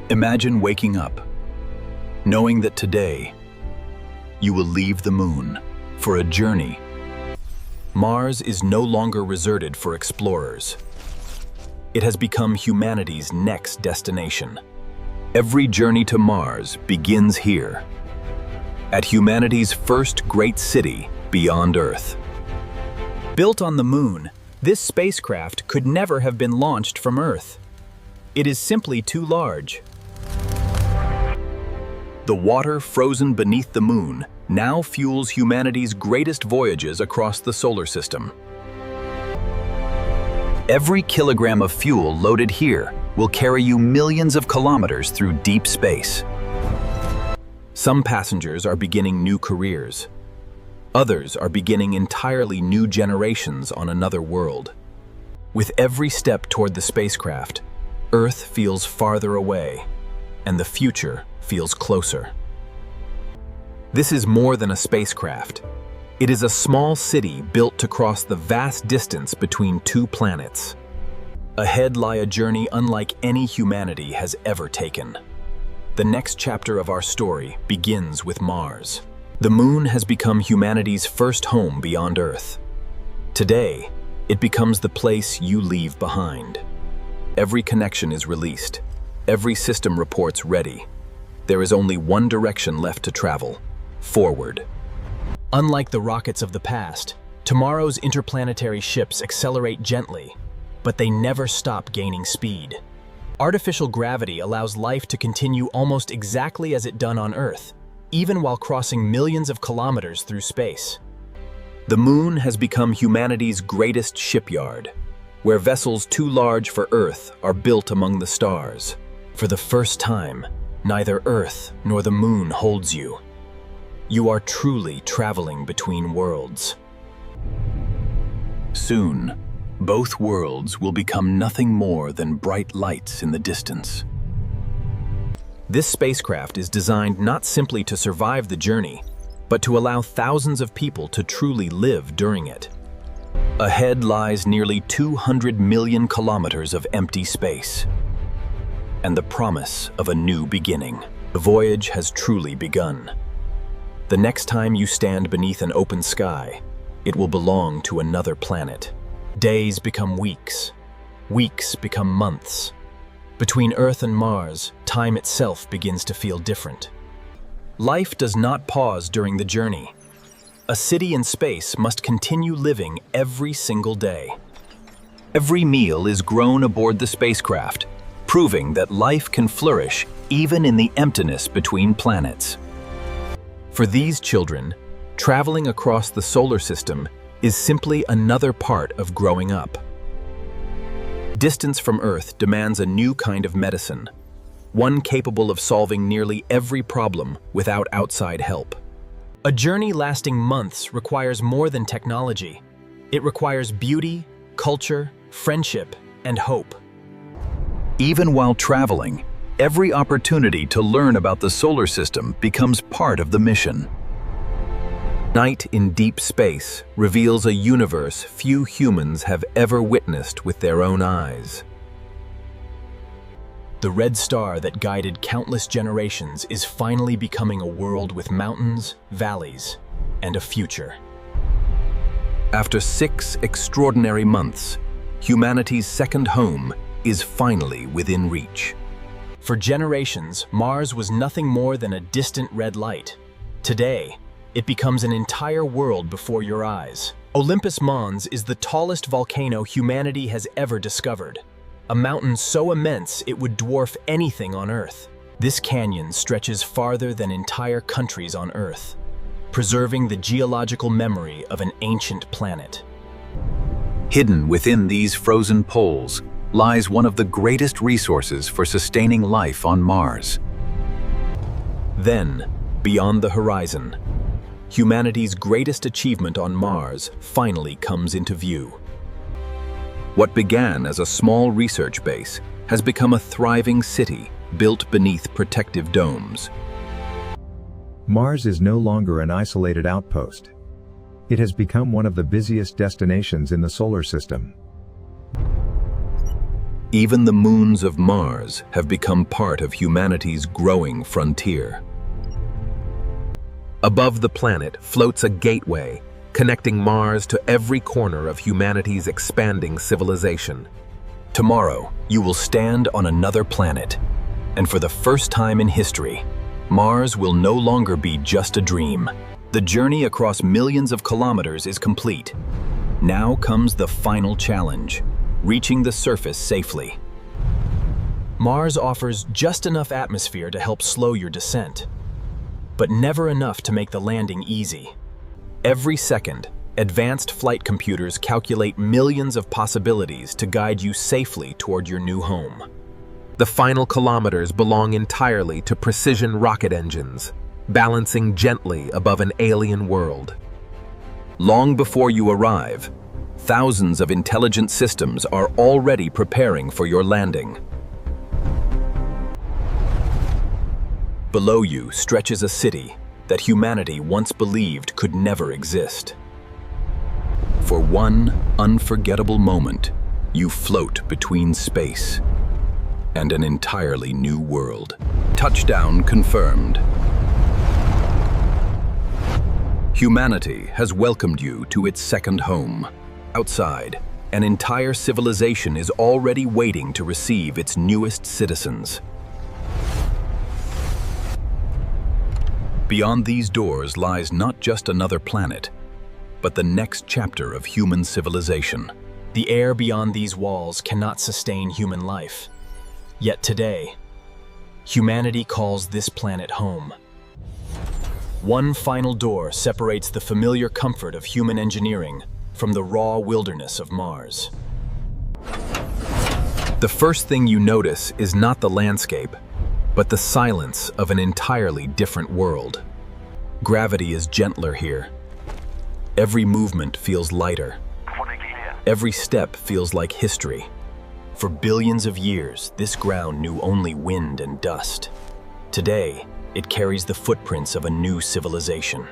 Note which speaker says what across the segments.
Speaker 1: Imagine waking up, knowing that today you will leave the moon for a journey. Mars is no longer reserved for explorers. It has become humanity's next destination. Every journey to Mars begins here, at humanity's first great city beyond Earth.
Speaker 2: Built on the moon, this spacecraft could never have been launched from Earth. It is simply too large.
Speaker 1: The water frozen beneath the moon now fuels humanity's greatest voyages across the solar system. Every kilogram of fuel loaded here will carry you millions of kilometers through deep space. Some passengers are beginning new careers. Others are beginning entirely new generations on another world. With every step toward the spacecraft, Earth feels farther away, and the future feels closer. This is more than a spacecraft. It is a small city built to cross the vast distance between two planets. Ahead lie a journey unlike any humanity has ever taken. The next chapter of our story begins with Mars. The moon has become humanity's first home beyond Earth. Today, it becomes the place you leave behind. Every connection is released. Every system reports ready. There is only one direction left to travel: forward.
Speaker 2: Unlike the rockets of the past, tomorrow's interplanetary ships accelerate gently, but they never stop gaining speed. Artificial gravity allows life to continue almost exactly as it done on Earth, even while crossing millions of kilometers through space.
Speaker 1: The moon has become humanity's greatest shipyard, where vessels too large for Earth are built among the stars. For the first time, neither Earth nor the moon holds you. You are truly traveling between worlds. Soon, both worlds will become nothing more than bright lights in the distance.
Speaker 2: This spacecraft is designed not simply to survive the journey, but to allow thousands of people to truly live during it.
Speaker 1: Ahead lies nearly 200 million kilometers of empty space, and the promise of a new beginning. The voyage has truly begun. The next time you stand beneath an open sky, it will belong to another planet. Days become weeks. Weeks become months. Between Earth and Mars, time itself begins to feel different. Life does not pause during the journey. A city in space must continue living every single day. Every meal is grown aboard the spacecraft, proving that life can flourish even in the emptiness between planets. For these children, traveling across the solar system is simply another part of growing up. Distance from Earth demands a new kind of medicine, one capable of solving nearly every problem without outside help. A journey lasting months requires more than technology. It requires beauty, culture, friendship, and hope. Even while traveling, every opportunity to learn about the solar system becomes part of the mission. Night in deep space reveals a universe few humans have ever witnessed with their own eyes.
Speaker 2: The red star that guided countless generations is finally becoming a world with mountains, valleys, and a future.
Speaker 1: After 6 extraordinary months, humanity's second home is finally within reach.
Speaker 2: For generations, Mars was nothing more than a distant red light. Today, it becomes an entire world before your eyes. Olympus Mons is the tallest volcano humanity has ever discovered. A mountain so immense it would dwarf anything on Earth. This canyon stretches farther than entire countries on Earth, preserving the geological memory of an ancient planet.
Speaker 1: Hidden within these frozen poles lies one of the greatest resources for sustaining life on Mars.
Speaker 2: Then, beyond the horizon, humanity's greatest achievement on Mars finally comes into view.
Speaker 1: What began as a small research base has become a thriving city built beneath protective domes.
Speaker 3: Mars is no longer an isolated outpost. It has become one of the busiest destinations in the solar system.
Speaker 1: Even the moons of Mars have become part of humanity's growing frontier.
Speaker 4: Above the planet floats a gateway, connecting Mars to every corner of humanity's expanding civilization.
Speaker 1: Tomorrow, you will stand on another planet, and for the first time in history, Mars will no longer be just a dream. The journey across millions of kilometers is complete. Now comes the final challenge, reaching the surface safely.
Speaker 2: Mars offers just enough atmosphere to help slow your descent, but never enough to make the landing easy. Every second, advanced flight computers calculate millions of possibilities to guide you safely toward your new home.
Speaker 4: The final kilometers belong entirely to precision rocket engines, balancing gently above an alien world.
Speaker 1: Long before you arrive, thousands of intelligent systems are already preparing for your landing. Below you stretches a city that humanity once believed could never exist. For one unforgettable moment, you float between space and an entirely new world. Touchdown confirmed. Humanity has welcomed you to its second home. Outside, an entire civilization is already waiting to receive its newest citizens. Beyond these doors lies not just another planet, but the next chapter of human civilization.
Speaker 2: The air beyond these walls cannot sustain human life. Yet today, humanity calls this planet home. One final door separates the familiar comfort of human engineering from the raw wilderness of Mars.
Speaker 1: The first thing you notice is not the landscape, but the silence of an entirely different world. Gravity is gentler here. Every movement feels lighter. Every step feels like history. For billions of years, this ground knew only wind and dust. Today, it carries the footprints of a new civilization.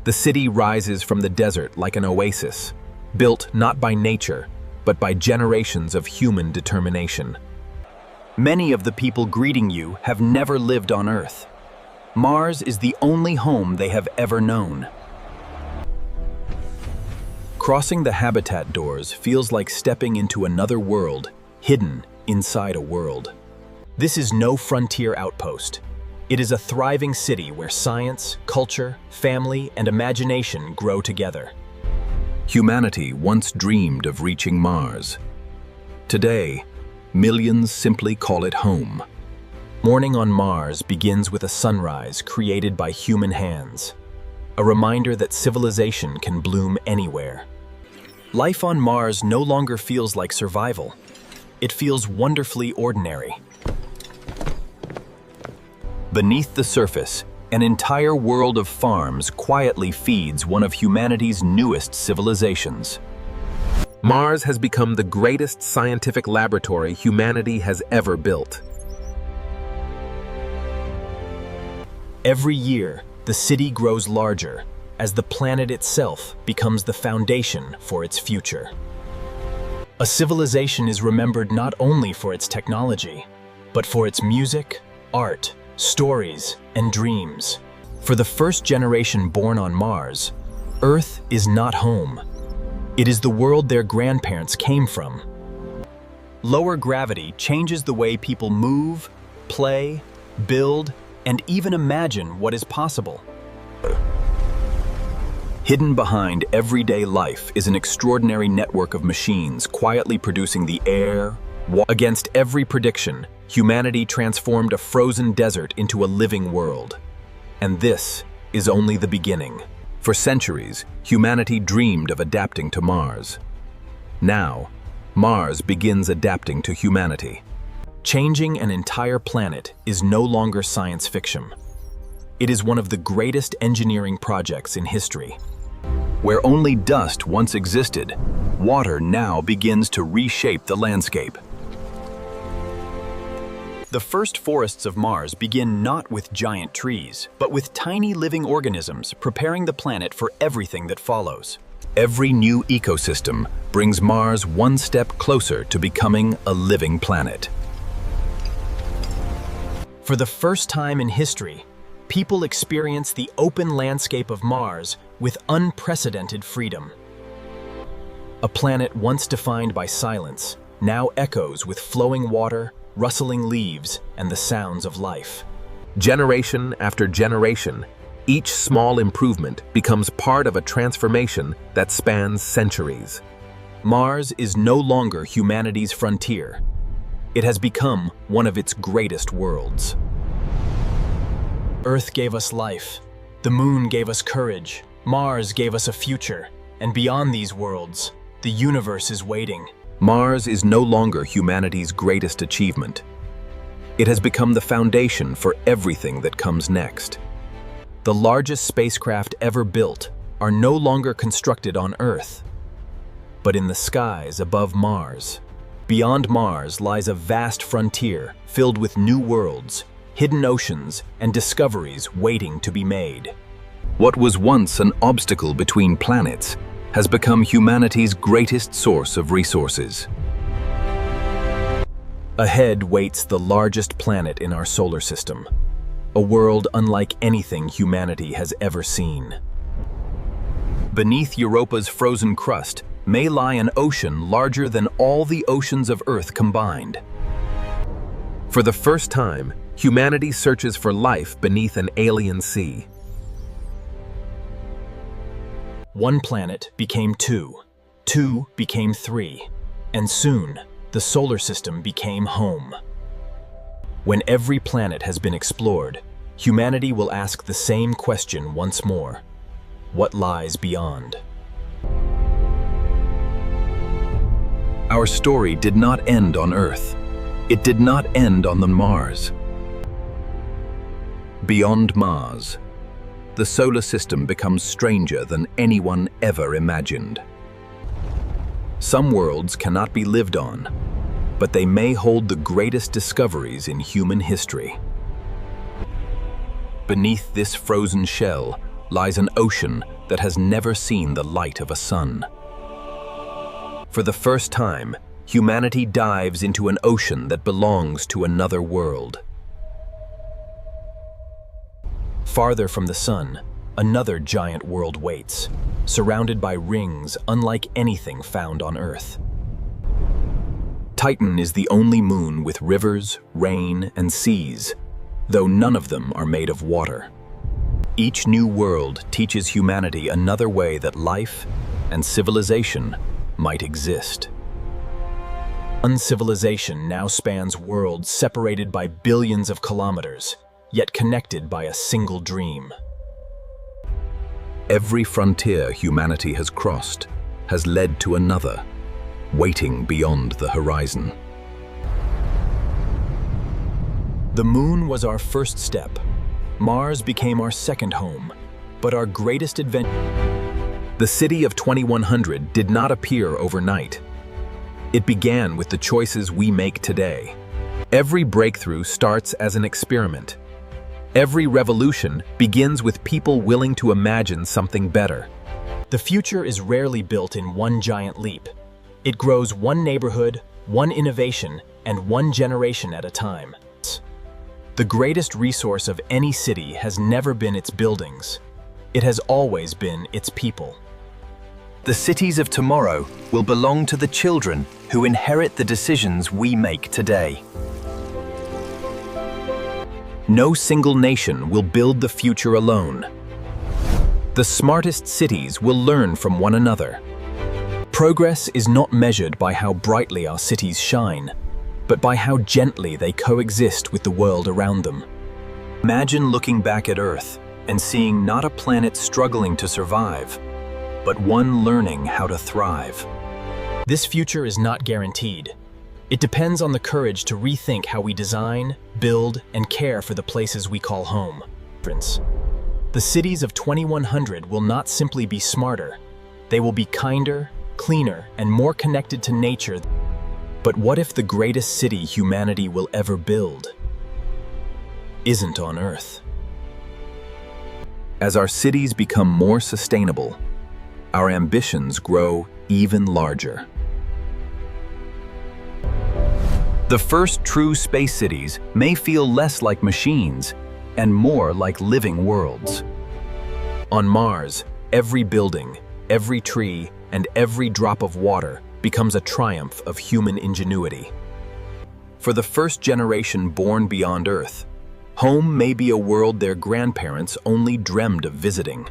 Speaker 1: The city rises from the desert like an oasis, built not by nature, but by generations of human determination. Many of the people greeting you have never lived on Earth. Mars is the only home they have ever known. Crossing the habitat doors feels like stepping into another world, hidden inside a world.
Speaker 2: This is no frontier outpost. It is a thriving city where science, culture, family, and imagination grow together.
Speaker 1: Humanity once dreamed of reaching Mars. Today, millions simply call it home.
Speaker 2: Morning on Mars begins with a sunrise created by human hands, a reminder that civilization can bloom anywhere. Life on Mars no longer feels like survival. It feels wonderfully ordinary.
Speaker 1: Beneath the surface, an entire world of farms quietly feeds one of humanity's newest civilizations.
Speaker 4: Mars has become the greatest scientific laboratory humanity has ever built.
Speaker 2: Every year, the city grows larger as the planet itself becomes the foundation for its future. A civilization is remembered not only for its technology, but for its music, art, stories, and dreams. For the first generation born on Mars, Earth is not home. It is the world their grandparents came from. Lower gravity changes the way people move, play, build, and even imagine what is possible.
Speaker 1: Hidden behind everyday life is an extraordinary network of machines quietly producing the air. Against every prediction, humanity transformed a frozen desert into a living world. And this is only the beginning. For centuries, humanity dreamed of adapting to Mars. Now, Mars begins adapting to humanity.
Speaker 2: Changing an entire planet is no longer science fiction. It is one of the greatest engineering projects in history.
Speaker 1: Where only dust once existed, water now begins to reshape the landscape.
Speaker 2: The first forests of Mars begin not with giant trees, but with tiny living organisms preparing the planet for everything that follows.
Speaker 1: Every new ecosystem brings Mars one step closer to becoming a living planet.
Speaker 2: For the first time in history, people experience the open landscape of Mars with unprecedented freedom. A planet once defined by silence now echoes with flowing water, rustling leaves, and the sounds of life.
Speaker 4: Generation after generation, each small improvement becomes part of a transformation that spans centuries.
Speaker 2: Mars is no longer humanity's frontier. It has become one of its greatest worlds. Earth gave us life. The Moon gave us courage. Mars gave us a future. And beyond these worlds, the universe is waiting.
Speaker 1: Mars is no longer humanity's greatest achievement. It has become the foundation for everything that comes next.
Speaker 2: The largest spacecraft ever built are no longer constructed on Earth, but in the skies above Mars. Beyond Mars lies a vast frontier filled with new worlds, hidden oceans, and discoveries waiting to be made.
Speaker 1: What was once an obstacle between planets has become humanity's greatest source of resources.
Speaker 2: Ahead waits the largest planet in our solar system, a world unlike anything humanity has ever seen.
Speaker 1: Beneath Europa's frozen crust may lie an ocean larger than all the oceans of Earth combined.
Speaker 4: For the first time, humanity searches for life beneath an alien sea.
Speaker 2: One planet became two, two became three, and soon the solar system became home. When every planet has been explored, humanity will ask the same question once more: what lies beyond?
Speaker 1: Our story did not end on Earth. It did not end on the Mars. Beyond Mars, the solar system becomes stranger than anyone ever imagined. Some worlds cannot be lived on, but they may hold the greatest discoveries in human history. Beneath this frozen shell lies an ocean that has never seen the light of a sun. For the first time, humanity dives into an ocean that belongs to another world.
Speaker 2: Farther from the sun, another giant world waits, surrounded by rings unlike anything found on Earth. Titan is the only moon with rivers, rain, and seas, though none of them are made of water. Each new world teaches humanity another way that life and civilization might exist. One civilization now spans worlds separated by billions of kilometers, yet connected by a single dream.
Speaker 1: Every frontier humanity has crossed has led to another, waiting beyond the horizon.
Speaker 2: The Moon was our first step. Mars became our second home, but our greatest adventure. The city of 2100 did not appear overnight. It began with the choices we make today. Every breakthrough starts as an experiment. Every revolution begins with people willing to imagine something better. The future is rarely built in one giant leap. It grows one neighborhood, one innovation, and one generation at a time. The greatest resource of any city has never been its buildings. It has always been its people.
Speaker 5: The cities of tomorrow will belong to the children who inherit the decisions we make today.
Speaker 1: No single nation will build the future alone. The smartest cities will learn from one another.
Speaker 2: Progress is not measured by how brightly our cities shine, but by how gently they coexist with the world around them.
Speaker 1: Imagine looking back at Earth and seeing not a planet struggling to survive, but one learning how to thrive.
Speaker 2: This future is not guaranteed. It depends on the courage to rethink how we design, build, and care for the places we call home. The cities of 2100 will not simply be smarter. They will be kinder, cleaner, and more connected to nature. But what if the greatest city humanity will ever build isn't on Earth?
Speaker 1: As our cities become more sustainable, our ambitions grow even larger. The first true space cities may feel less like machines and more like living worlds. On Mars, every building, every tree, and every drop of water becomes a triumph of human ingenuity. For the first generation born beyond Earth, home may be a world their grandparents only dreamed of visiting.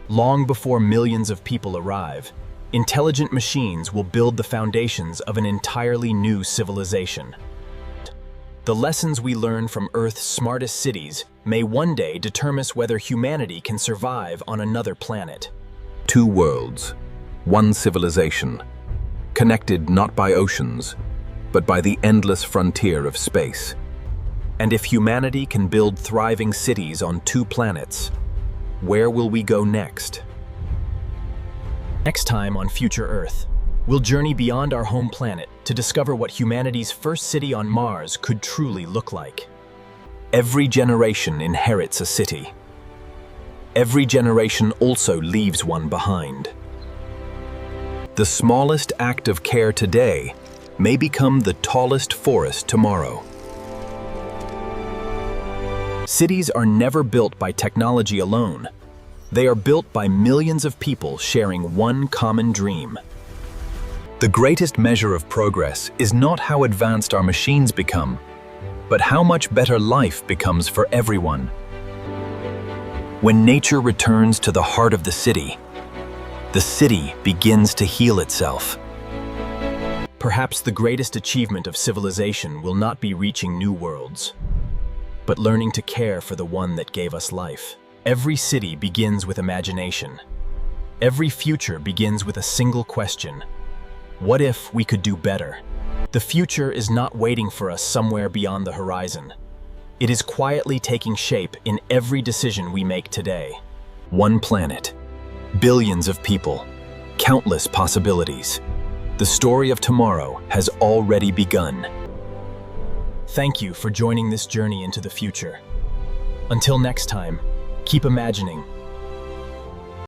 Speaker 1: Long before millions of people arrive, intelligent machines will build the foundations of an entirely new civilization. The lessons we learn from Earth's smartest cities may one day determine whether humanity can survive on another planet. Two worlds, one civilization, connected not by oceans, but by the endless frontier of space. And if humanity can build thriving cities on two planets, where will we go next?
Speaker 2: Next time on Future Earth, we'll journey beyond our home planet to discover what humanity's first city on Mars could truly look like.
Speaker 1: Every generation inherits a city. Every generation also leaves one behind. The smallest act of care today may become the tallest forest tomorrow.
Speaker 2: Cities are never built by technology alone. They are built by millions of people sharing one common dream.
Speaker 1: The greatest measure of progress is not how advanced our machines become, but how much better life becomes for everyone. When nature returns to the heart of the city begins to heal itself.
Speaker 2: Perhaps the greatest achievement of civilization will not be reaching new worlds, but learning to care for the one that gave us life. Every city begins with imagination. Every future begins with a single question: what if we could do better? The future is not waiting for us somewhere beyond the horizon. It is quietly taking shape in every decision we make today.
Speaker 1: One planet, billions of people, countless possibilities. The story of tomorrow has already begun.
Speaker 2: Thank you for joining this journey into the future. Until next time, keep imagining,